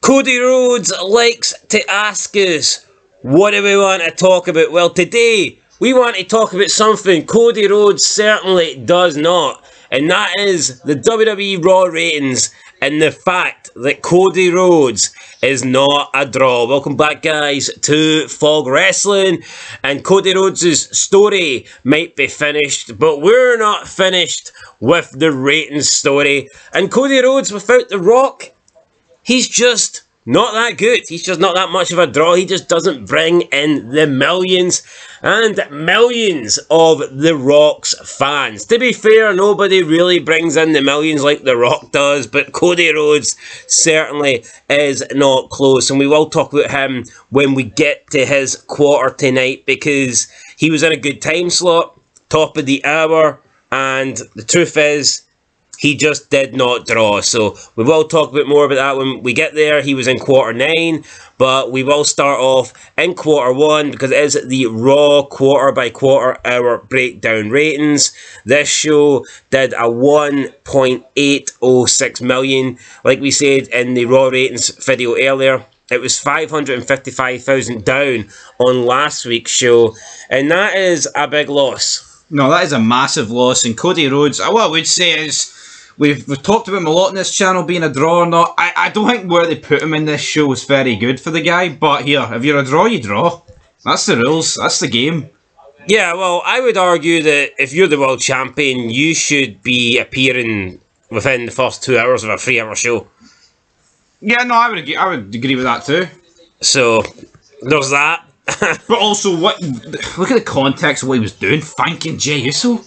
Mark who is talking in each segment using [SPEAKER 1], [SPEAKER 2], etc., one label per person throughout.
[SPEAKER 1] Cody Rhodes likes to ask us, what do we want to talk about? Well, today, we want to talk about something Cody Rhodes certainly does not. And that is the WWE Raw ratings and the fact that Cody Rhodes is not a draw. Welcome back, guys, to Fog Wrestling. And Cody Rhodes' story might be finished, but we're not finished with the ratings story. And Cody Rhodes, without The Rock, he's just not that good. He's just not that much of a draw. He just doesn't bring in the millions and millions of The Rock's fans. To be fair, nobody really brings in the millions like The Rock does, but Cody Rhodes certainly is not close. And we will talk about him when we get to his quarter tonight, because he was in a good time slot, top of the hour, and the truth is, he just did not draw. So we will talk a bit more about that when we get there. He was in quarter 9, but we will start off in quarter 1 because it is the Raw quarter by quarter hour breakdown ratings. This show did a 1.806 million. Like we said in the Raw ratings video earlier, it was 555,000 down on last week's show, and that is a big loss.
[SPEAKER 2] No, that is a massive loss. And Cody Rhodes, what I would say is, We've talked about him a lot in this channel, being a draw or not. I don't think where they put him in this show is very good for the guy. But here, if you're a draw, you draw. That's the rules. That's the game.
[SPEAKER 1] Yeah, well, I would argue that if you're the world champion, you should be appearing within the first 2 hours of a 3-hour show.
[SPEAKER 2] Yeah, no, I would agree with that too.
[SPEAKER 1] So, there's that.
[SPEAKER 2] But also, look at the context of what he was doing, thanking Jey Uso.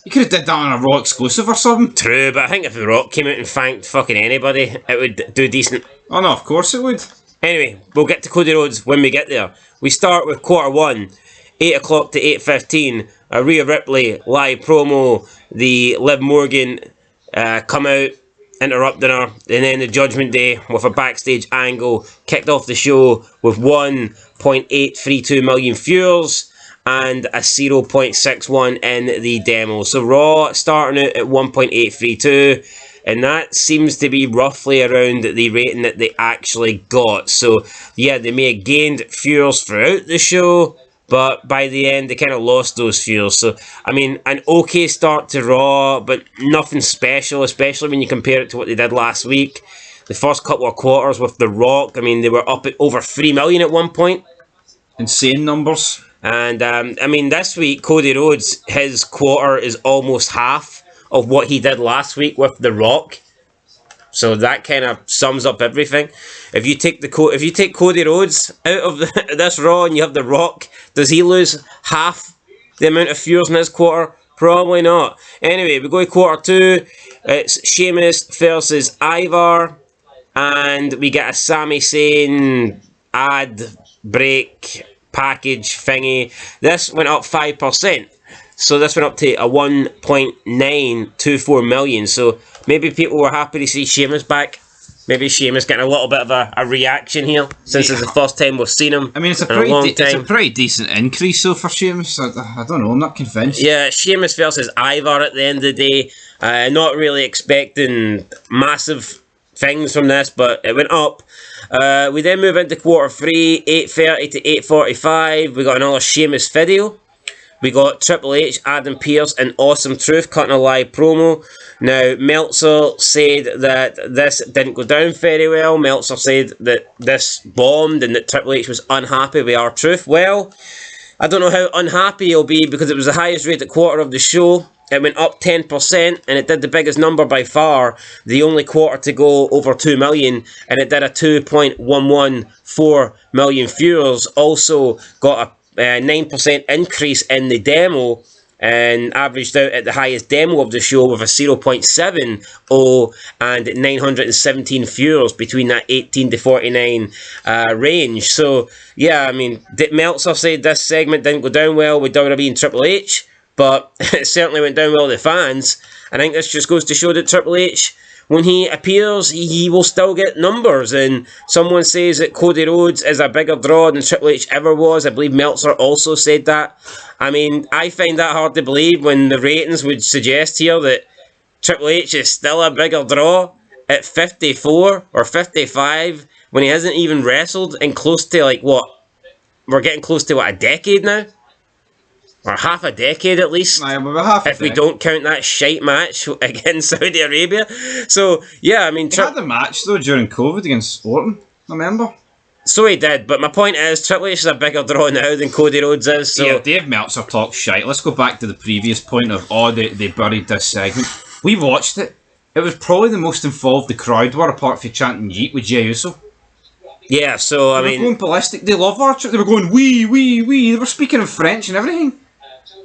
[SPEAKER 2] You could have did that on a Raw exclusive or something.
[SPEAKER 1] True, but I think if The Rock came out and thanked fucking anybody, it would do decent.
[SPEAKER 2] Oh no, of course it would.
[SPEAKER 1] Anyway, we'll get to Cody Rhodes when we get there. We start with quarter 1, 8 o'clock to 8:15. A Rhea Ripley live promo. The Liv Morgan come out, interrupting her, and then the Judgment Day with a backstage angle kicked off the show with 1.832 million viewers and a 0.61 in the demo. So Raw starting out at 1.832, and that seems to be roughly around the rating that they actually got. So yeah, they may have gained viewers throughout the show, but by the end they kind of lost those viewers. So I mean, an okay start to Raw, but nothing special, especially when you compare it to what they did last week. The first couple of quarters with The Rock, I mean, they were up at over 3 million at one point.
[SPEAKER 2] Insane numbers.
[SPEAKER 1] And, I mean, this week, Cody Rhodes, his quarter is almost half of what he did last week with The Rock. So that kind of sums up everything. If you take Cody Rhodes out of this Raw and you have The Rock, does he lose half the amount of viewers in his quarter? Probably not. Anyway, we go to quarter 2. It's Sheamus versus Ivar. And we get a Sami Zayn ad break package thingy. This went up 5%, so this went up to a 1.924 million. So maybe people were happy to see Sheamus back. Maybe Sheamus getting a little bit of a reaction here, since it's the first time we've seen him.
[SPEAKER 2] I mean, it's a pretty decent increase so for Sheamus. I don't know, I'm not convinced.
[SPEAKER 1] Yeah, Sheamus versus Ivar at the end of the day. Not really expecting massive things from this, but it went up. We then move into quarter 3, 8:30 to 8:45. We got another Sheamus video. We got Triple H, Adam Pearce, and Awesome Truth cutting a live promo. Now, Meltzer said that this didn't go down very well. Meltzer said that this bombed and that Triple H was unhappy with R-Truth. Well, I don't know how unhappy he'll be, because it was the highest rated quarter of the show. It went up 10%, and it did the biggest number by far, the only quarter to go over 2 million, and it did a 2.114 million viewers. Also got a 9% increase in the demo, and averaged out at the highest demo of the show with a 0.70 and 917 viewers between that 18 to 49 range. So, yeah, I mean, Meltzer said this segment didn't go down well with WWE and Triple H, but it certainly went down well with the fans. I think this just goes to show that Triple H, when he appears, he will still get numbers. And someone says that Cody Rhodes is a bigger draw than Triple H ever was. I believe Meltzer also said that. I mean, I find that hard to believe when the ratings would suggest here that Triple H is still a bigger draw. at 54 or 55 when he hasn't even wrestled in close to, like, what? We're getting close to, what, a decade now? Or half a decade at least.
[SPEAKER 2] If
[SPEAKER 1] we don't count that shite match against Saudi Arabia. So, yeah, I mean...
[SPEAKER 2] He had a match, though, during COVID against Orton, remember?
[SPEAKER 1] So he did, but my point is, Triple H is a bigger draw now than Cody Rhodes is, so...
[SPEAKER 2] Yeah, Dave Meltzer talks shite. Let's go back to the previous point of, they buried this segment. We watched it. It was probably the most involved the crowd were, apart from chanting Yeet with Jey Uso.
[SPEAKER 1] Yeah, so, I mean...
[SPEAKER 2] They were going ballistic. They love our... They were going, wee, wee, wee. They were speaking in French and everything.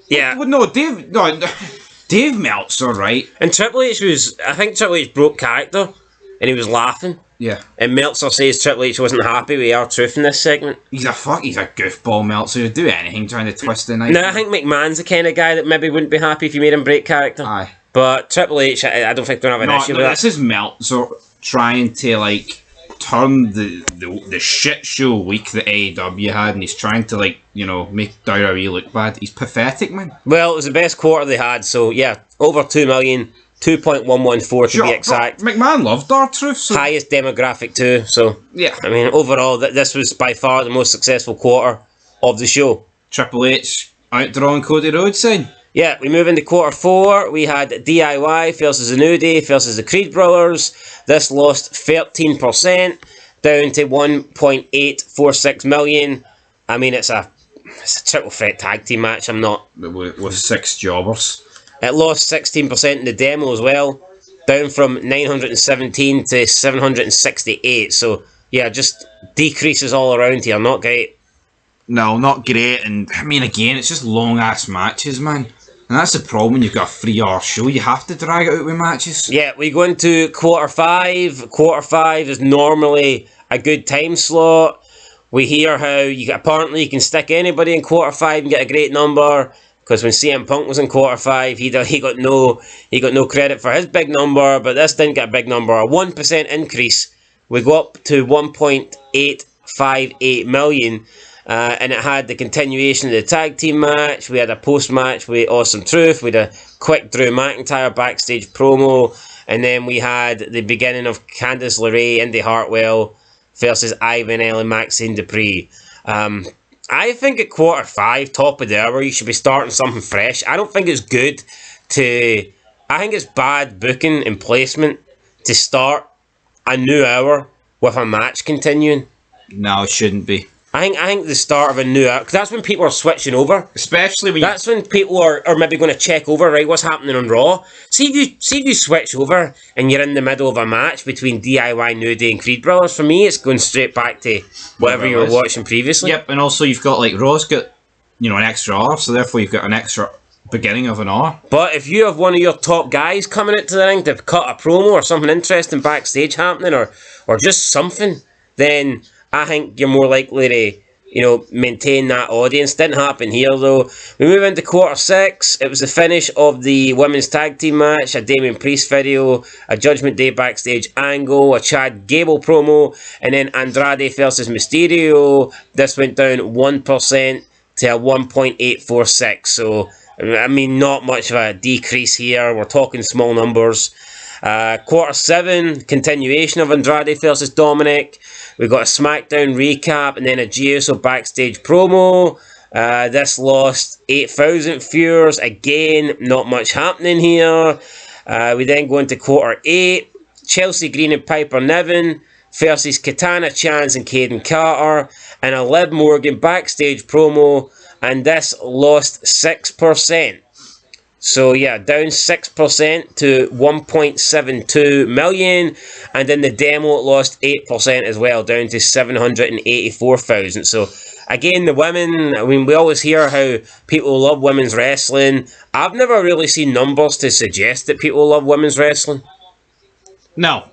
[SPEAKER 1] Yeah.
[SPEAKER 2] Well, Dave Meltzer, right?
[SPEAKER 1] And Triple H was... I think Triple H broke character, and he was laughing.
[SPEAKER 2] Yeah.
[SPEAKER 1] And Meltzer says Triple H wasn't happy with R-Truth in this segment.
[SPEAKER 2] He's a goofball, Meltzer. He'd do anything trying to twist the knife.
[SPEAKER 1] No, I think McMahon's the kind of guy that maybe wouldn't be happy if you made him break character.
[SPEAKER 2] Aye.
[SPEAKER 1] But Triple H, I don't think they're going to have an issue with that.
[SPEAKER 2] This is Meltzer trying to, like, turn the shit show week that AEW had, and he's trying to, like, you know, make WWE look bad. He's pathetic, man.
[SPEAKER 1] Well, it was the best quarter they had, so yeah, over 2 million, 2.114 to be exact.
[SPEAKER 2] McMahon loved R-Truth. So.
[SPEAKER 1] Highest demographic too, so
[SPEAKER 2] yeah.
[SPEAKER 1] I mean, overall, this was by far the most successful quarter of the show.
[SPEAKER 2] Triple H outdrawing Cody Rhodes then.
[SPEAKER 1] Yeah, we move into quarter 4. We had DIY versus the New Day versus the Creed Brothers. This lost 13%, down to 1.846 million. I mean, it's a triple threat tag team match.
[SPEAKER 2] With 6 jobbers.
[SPEAKER 1] It lost 16% in the demo as well, down from 917 to 768. So, yeah, just decreases all around here. Not great.
[SPEAKER 2] No, not great. And, I mean, again, it's just long-ass matches, man. And that's the problem when you've got a 3-hour show. You have to drag it out with matches.
[SPEAKER 1] Yeah, we go into quarter 5. Quarter 5 is normally a good time slot. We hear how apparently you can stick anybody in quarter 5 and get a great number. Because when CM Punk was in quarter 5, he got no credit for his big number, but this didn't get a big number. A 1% increase. We go up to 1.858 million. And it had the continuation of the tag team match. We had a post-match with Awesome Truth. We had a quick Drew McIntyre backstage promo. And then we had the beginning of Candice LeRae, Indy Hartwell versus Ivan and Maxine Dupree. I think at quarter 5, top of the hour, you should be starting something fresh. I don't think it's good I think it's bad booking and placement to start a new hour with a match continuing.
[SPEAKER 2] No, it shouldn't be.
[SPEAKER 1] I think the start of a new hour, because that's when people are switching over.
[SPEAKER 2] Especially when
[SPEAKER 1] that's when people are maybe going to check over, right, what's happening on Raw. See if you switch over and you're in the middle of a match between DIY, New Day and Creed Brothers. For me, it's going straight back to whatever you were watching previously.
[SPEAKER 2] Yep, and also you've got, like, Raw's got, an extra hour, so therefore you've got an extra beginning of an hour.
[SPEAKER 1] But if you have one of your top guys coming into the ring to cut a promo or something interesting backstage happening or just something, then I think you're more likely to, maintain that audience. Didn't happen here though. We move into quarter 6. It was the finish of the women's tag team match, a Damian Priest video, a Judgment Day backstage angle, a Chad Gable promo, and then Andrade versus Mysterio. This went down 1% to a 1.846. So, I mean, not much of a decrease here. We're talking small numbers. Quarter 7, continuation of Andrade versus Dominic. We got a SmackDown recap and then a Jey Uso backstage promo. This lost 8,000 viewers. Again, not much happening here. We then go into quarter 8. Chelsea Green and Piper Niven versus Katana Chance and Caden Carter. And a Liv Morgan backstage promo. And this lost 6%. So yeah, down 6% to 1.72 million, and then the demo lost 8% as well, down to 784,000. So again, the women, I mean, we always hear how people love women's wrestling. I've never really seen numbers to suggest that people love women's wrestling.
[SPEAKER 2] No,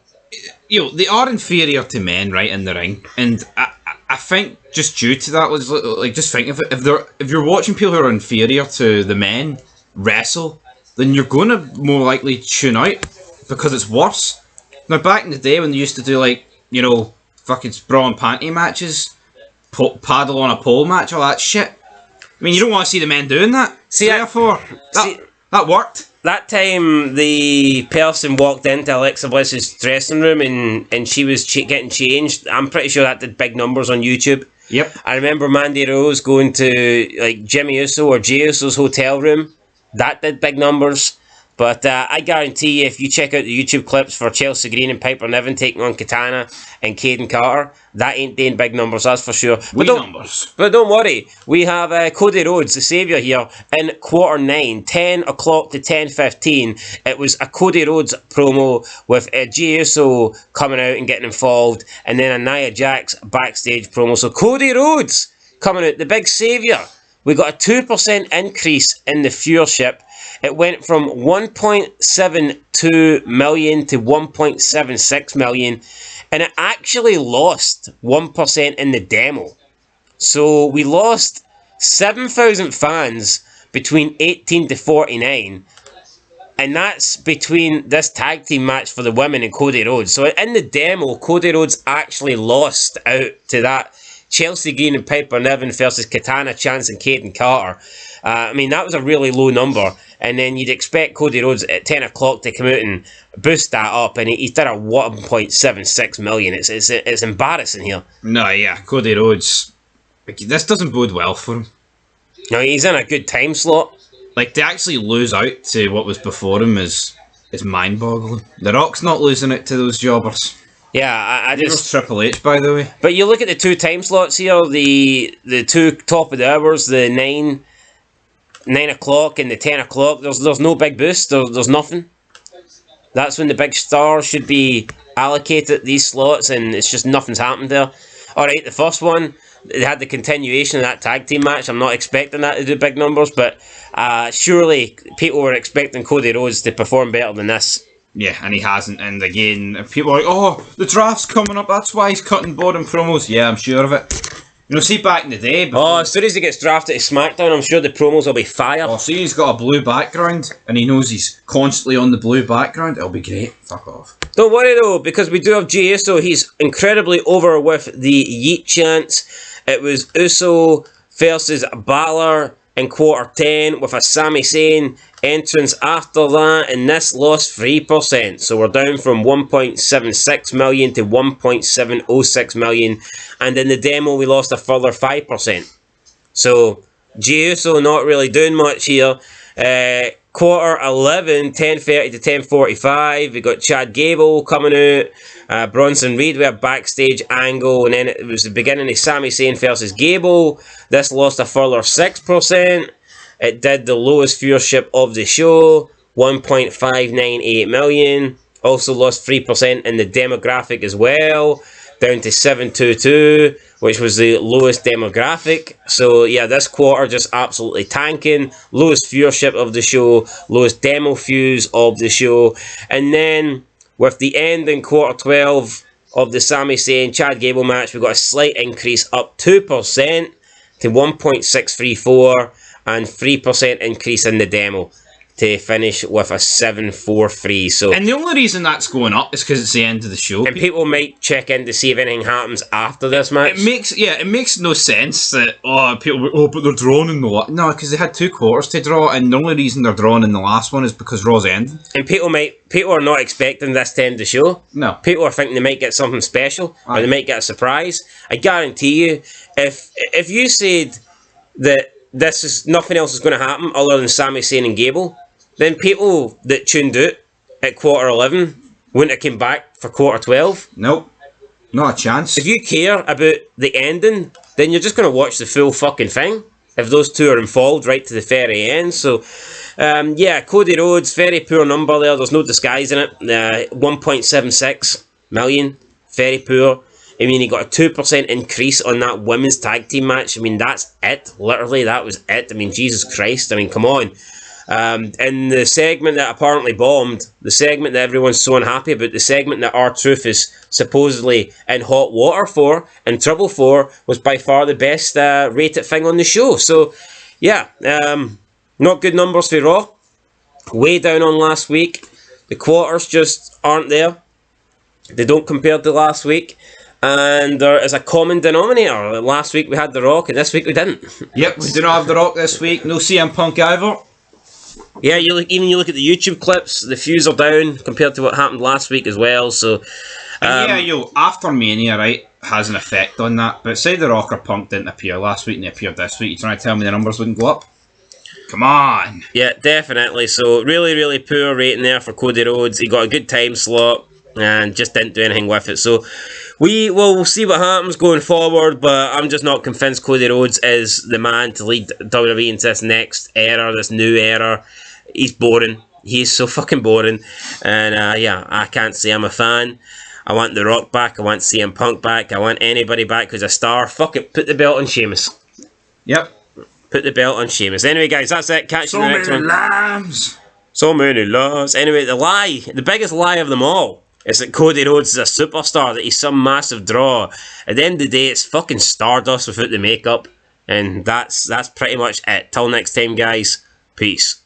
[SPEAKER 2] they are inferior to men, right, in the ring, and I think just due to that, was like just think of it, if you're watching people who are inferior to the men wrestle, then you're going to more likely tune out because it's worse. Now, back in the day when they used to do, like, fucking bra and panty matches, paddle on a pole match, all that shit, I mean, you don't want to see the men doing that. Therefore, that worked.
[SPEAKER 1] that time the person walked into Alexa Bliss's dressing room and she was getting changed. I'm pretty sure that did big numbers on YouTube.
[SPEAKER 2] Yep.
[SPEAKER 1] I remember Mandy Rose going to like Jimmy Uso or Jey Uso's hotel room. That did big numbers. But I guarantee you, if you check out the YouTube clips for Chelsea Green and Piper Niven taking on Katana and Caden Carter, that ain't doing big numbers, that's for sure. But don't worry, we have Cody Rhodes, the saviour here, in quarter 9, 10 o'clock to 10:15. It was a Cody Rhodes promo with Jey Uso coming out and getting involved, and then a Nia Jax backstage promo. So Cody Rhodes coming out, the big saviour. We got a 2% increase in the viewership. It went from 1.72 million to 1.76 million, and it actually lost 1% in the demo. So we lost 7,000 fans between 18 to 49, and that's between this tag team match for the women and Cody Rhodes. So in the demo, Cody Rhodes actually lost out to that Chelsea Green and Piper Niven versus Katana Chance and Caden Carter. I mean, that was a really low number. And then you'd expect Cody Rhodes at 10 o'clock to come out and boost that up. And he's done a 1.76 million. It's embarrassing here.
[SPEAKER 2] No, yeah, Cody Rhodes. This doesn't bode well for him.
[SPEAKER 1] No, he's in a good time slot.
[SPEAKER 2] Like, to actually lose out to what was before him is mind-boggling. The Rock's not losing it to those jobbers.
[SPEAKER 1] Yeah, I just...
[SPEAKER 2] Triple H, by the way.
[SPEAKER 1] But you look at the two time slots here, the two top of the hours, the 9 o'clock and the 10 o'clock, there's no big boost, there's nothing. That's when the big stars should be allocated these slots, and it's just nothing's happened there. Alright, the first one, they had the continuation of that tag team match. I'm not expecting that to do big numbers, but surely people were expecting Cody Rhodes to perform better than this.
[SPEAKER 2] Yeah, and he hasn't. And again, people are like, oh, the draft's coming up, that's why he's cutting boring promos. Yeah, I'm sure of it. You know, see back in the day...
[SPEAKER 1] as soon as he gets drafted to SmackDown, I'm sure the promos will be fire.
[SPEAKER 2] Oh, see he's got a blue background, and he knows he's constantly on the blue background, it'll be great. Fuck off.
[SPEAKER 1] Don't worry though, because we do have Jey Uso. He's incredibly over with the Yeet chants. It was Uso versus Balor in quarter 10 with a Sami Zayn entrance after that, and this lost 3%. So we're down from 1.76 million to 1.706 million, and in the demo we lost a further 5%. So Jey Uso not really doing much here. Quarter 11, 10:30 to 10:45, we got Chad Gable coming out, Bronson Reed, we have backstage angle, and then it was the beginning of Sami Zayn versus Gable. This lost a further 6%. It did the lowest viewership of the show, 1.598 million. Also lost 3% in the demographic as well, down to 722, which was the lowest demographic. So yeah, this quarter just absolutely tanking. Lowest viewership of the show, lowest demo views of the show. And then with the end in quarter 12 of the Sami Zayn Chad Gable match, we got a slight increase up 2% to 1.634, and 3% increase in the demo to finish with a 743. So,
[SPEAKER 2] and the only reason that's going up is because it's the end of the show.
[SPEAKER 1] And people might check in to see if anything happens after this match.
[SPEAKER 2] It makes no sense that people but they're drawn in the last. No, because they had 2 quarters to draw, and the only reason they're drawn in the last one is because Raw's ending.
[SPEAKER 1] And people are not expecting this to end the show.
[SPEAKER 2] No,
[SPEAKER 1] people are thinking they might get something special, or they might get a surprise. I guarantee you, if you said that this is nothing else is going to happen other than Sami Zayn and Gable, then people that tuned out at quarter 11 wouldn't have come back for quarter 12.
[SPEAKER 2] Nope. Not a chance.
[SPEAKER 1] If you care about the ending, then you're just going to watch the full fucking thing. If those two are involved right to the very end. So, yeah, Cody Rhodes, very poor number there. There's no disguising it. 1.76 million. Very poor. I mean, he got a 2% increase on that women's tag team match. I mean, that's it. Literally, that was it. I mean, Jesus Christ. I mean, come on. And the segment that apparently bombed, the segment that everyone's so unhappy about, the segment that R-Truth is supposedly in hot water for, in trouble for, was by far the best rated thing on the show. So, yeah, not good numbers for Raw. Way down on last week. The quarters just aren't there. They don't compare to last week. And there is a common denominator. Last week we had The Rock, and this week we didn't.
[SPEAKER 2] Yep, we do not have The Rock this week. No CM Punk either.
[SPEAKER 1] Yeah, you look at the YouTube clips, the views are down compared to what happened last week as well. So,
[SPEAKER 2] After Mania, right, has an effect on that. But say The Rock or Punk didn't appear last week and they appeared this week, you trying to tell me the numbers wouldn't go up? Come on.
[SPEAKER 1] yeah, definitely. So, really, really poor rating there for Cody Rhodes. He got a good time slot and just didn't do anything with it. So, we'll see what happens going forward, but I'm just not convinced Cody Rhodes is the man to lead WWE into this next era, this new era. He's boring. He's so fucking boring. And I can't say I'm a fan. I want The Rock back. I want CM Punk back. I want anybody back who's a star. Fuck it. Put the belt on Sheamus.
[SPEAKER 2] Yep.
[SPEAKER 1] Put the belt on Sheamus. Anyway, guys, that's it. Catch you in the next one.
[SPEAKER 2] Lambs.
[SPEAKER 1] So many lies. Anyway, the biggest lie of them all is that Cody Rhodes is a superstar, that he's some massive draw. At the end of the day, it's fucking Stardust without the makeup. And that's pretty much it. Till next time, guys. Peace.